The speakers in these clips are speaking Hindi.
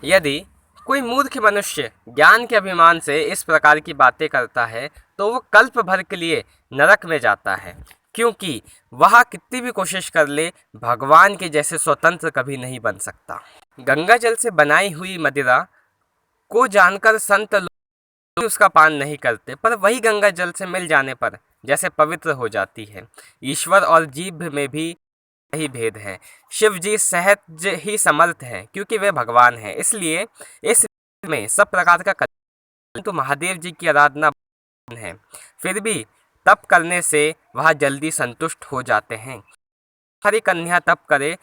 यदि कोई मूर्ख मनुष्य ज्ञान के अभिमान से इस प्रकार की बातें करता है तो वो कल्प भर के लिए नरक में जाता है, क्योंकि वह कितनी भी कोशिश कर ले भगवान के जैसे स्वतंत्र कभी नहीं बन सकता। गंगा जल से बनाई हुई मदिरा को जानकर संत लोग उसका पान नहीं करते, पर वही गंगा जल से मिल जाने पर जैसे पवित्र हो जाती है। ईश्वर और जीव में भी यही भेद है। शिव जी सहज ही समर्थ हैं, क्योंकि वे भगवान हैं, इसलिए इस में सब प्रकार का कल्याण। तो महादेव जी की आराधना है, फिर भी तप करने से वह जल्दी संतुष्ट हो जाते हैं। हरी कन्या तप करे,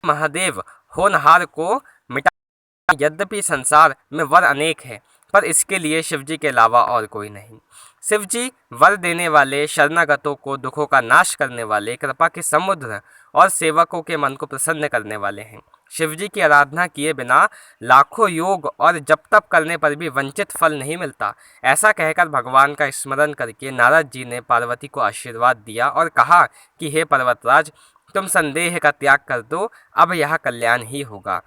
महादेव होनहार को मिटा। यद्यपि संसार में वर अनेक हैं, पर इसके लिए शिवजी के अलावा और कोई नहीं। शिवजी वर देने वाले, शरणागतों को दुखों का नाश करने वाले, कृपा के समुद्र और सेवकों के मन को प्रसन्न करने वाले हैं। शिवजी की आराधना किए बिना लाखों योग और जप तप करने पर भी वंचित फल नहीं मिलता। ऐसा कहकर भगवान का स्मरण करके नारद जी ने पार्वती को आशीर्वाद दिया और कहा कि हे पर्वतराज, तुम संदेह का त्याग कर दो, अब यह कल्याण ही होगा।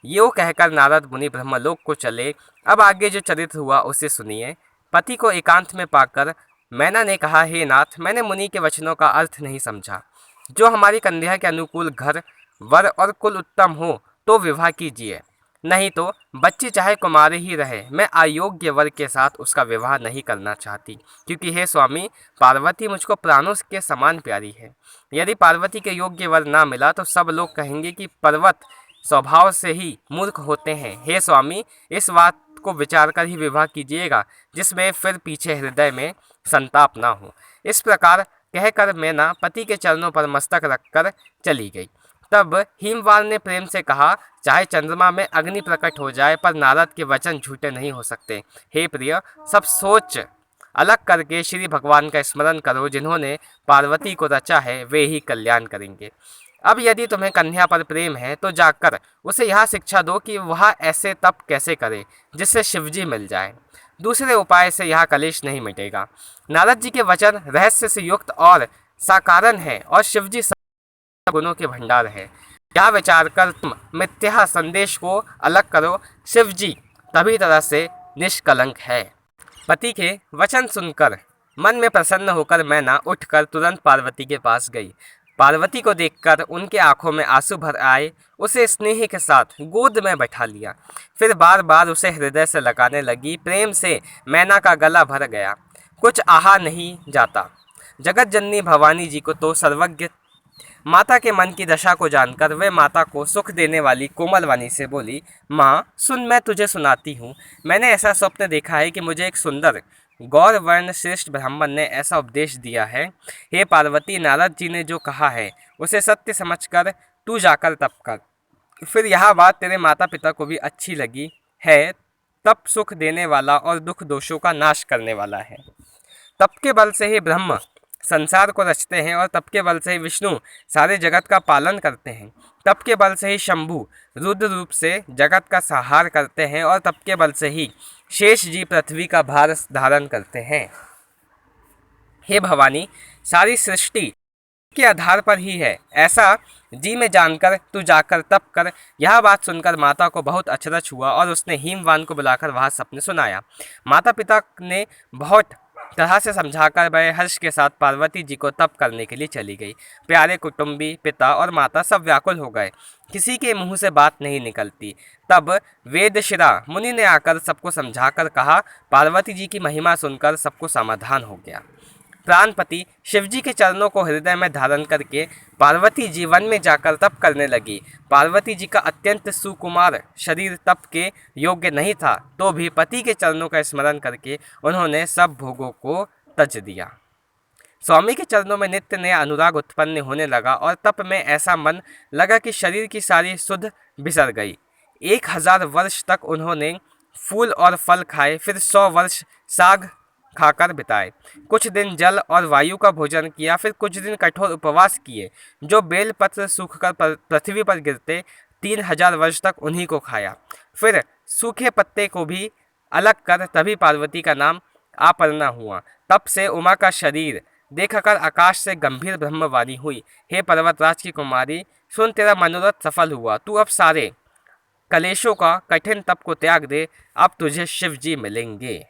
यो कहकर नारद मुनि ब्रह्मलोक को चले। अब आगे जो चरित्र हुआ उसे सुनिए। पति को एकांत में पाकर मैना ने कहा, हे नाथ, मैंने मुनि के वचनों का अर्थ नहीं समझा। जो हमारी कन्या के अनुकूल घर, वर और कुल उत्तम हो तो विवाह कीजिए, नहीं तो बच्ची चाहे कुमारी ही रहे, मैं अयोग्य वर के साथ उसका विवाह नहीं करना चाहती, क्योंकि हे स्वामी, पार्वती मुझको प्राणों के समान प्यारी है। यदि पार्वती के योग्य वर ना मिला तो सब लोग कहेंगे कि पर्वत स्वभाव से ही मूर्ख होते हैं। हे स्वामी, इस बात को विचार कर ही विवाह कीजिएगा, जिसमें फिर पीछे हृदय में संताप ना हो। इस प्रकार कहकर मैना पति के चरणों पर मस्तक रखकर चली गई। तब हिमवाल ने प्रेम से कहा, चाहे चंद्रमा में अग्नि प्रकट हो जाए, पर नारद के वचन झूठे नहीं हो सकते। हे प्रिय, सब सोच अलग करके श्री भगवान का स्मरण करो, जिन्होंने पार्वती को रचा है, वे ही कल्याण करेंगे। अब यदि तुम्हें कन्या पर प्रेम है तो जाकर उसे यह शिक्षा दो कि वह ऐसे तप कैसे करे जिससे शिवजी मिल जाए। दूसरे उपाय से यह कलेश नहीं मिटेगा। नारद जी के वचन रहस्य से युक्त और साकारण है, और शिवजी सब गुणों के भंडार है। यह विचार कर तुम मिथ्या संदेश को अलग करो। शिवजी तभी तरह से निष्कलंक है। पति के वचन सुनकर मन में प्रसन्न होकर मैना उठकर तुरंत पार्वती के पास गई। पार्वती को देखकर उनके आंखों में आंसू भर आए। उसे स्नेह के साथ गोद में बैठा लिया, फिर बार बार उसे हृदय से लगाने लगी। प्रेम से मैना का गला भर गया, कुछ आहा नहीं जाता। जगत जननी भवानी जी को तो सर्वज्ञ माता के मन की दशा को जानकर वे माता को सुख देने वाली कोमल वाणी से बोली, माँ सुन, मैं तुझे सुनाती हूँ। मैंने ऐसा स्वप्न देखा है कि मुझे एक सुंदर गौर वर्ण श्रेष्ठ ब्राह्मण ने ऐसा उपदेश दिया है। हे पार्वती, नारद जी ने जो कहा है उसे सत्य समझकर तू जाकर तप कर। फिर यह बात तेरे माता पिता को भी अच्छी लगी है। तप सुख देने वाला और दुख दोषों का नाश करने वाला है। तप के बल से ही ब्रह्म संसार को रचते हैं, और तप के बल से ही विष्णु सारे जगत का पालन करते हैं। तप के बल से ही शंभु रुद्र रूप से जगत का संहार करते हैं, और तप के बल से ही शेष जी पृथ्वी का भार धारण करते हैं। हे भवानी, सारी सृष्टि के आधार पर ही है, ऐसा जी में जानकर तू जाकर तप कर। यह बात सुनकर माता को बहुत अचरज हुआ, और उसने हिमवान को बुलाकर वह सपने सुनाया। माता पिता ने बहुत तरह से समझाकर वह हर्ष के साथ पार्वती जी को तप करने के लिए चली गई। प्यारे कुटुंबी, पिता और माता सब व्याकुल हो गए, किसी के मुंह से बात नहीं निकलती। तब वेदशिरा मुनि ने आकर सबको समझाकर कहा। पार्वती जी की महिमा सुनकर सबको समाधान हो गया। प्राणपति शिवजी के चरणों को हृदय में धारण करके पार्वती जी वन में जाकर तप करने लगी। पार्वती जी का अत्यंत सुकुमार शरीर तप के योग्य नहीं था, तो भी पति के चरणों का स्मरण करके उन्होंने सब भोगों को तज दिया। स्वामी के चरणों में नित्य नया अनुराग उत्पन्न होने लगा, और तप में ऐसा मन लगा कि शरीर की सारी सुध बिसर गई। 1000 वर्ष तक उन्होंने फूल और फल खाए, फिर 100 वर्ष साग खाकर बिताए। कुछ दिन जल और वायु का भोजन किया, फिर कुछ दिन कठोर उपवास किए। जो बेलपत्र सूखकर पृथ्वी पर गिरते, 3000 वर्ष तक उन्हीं को खाया। फिर सूखे पत्ते को भी अलग कर तभी पार्वती का नाम आपर्णा हुआ। तब से उमा का शरीर देखकर आकाश से गंभीर ब्रह्मवाणी हुई। हे पर्वतराज की कुमारी, सुन, तेरा मनोरथ सफल हुआ। तू अब सारे कलेशों का कठिन तप को त्याग दे, अब तुझे शिव जी मिलेंगे।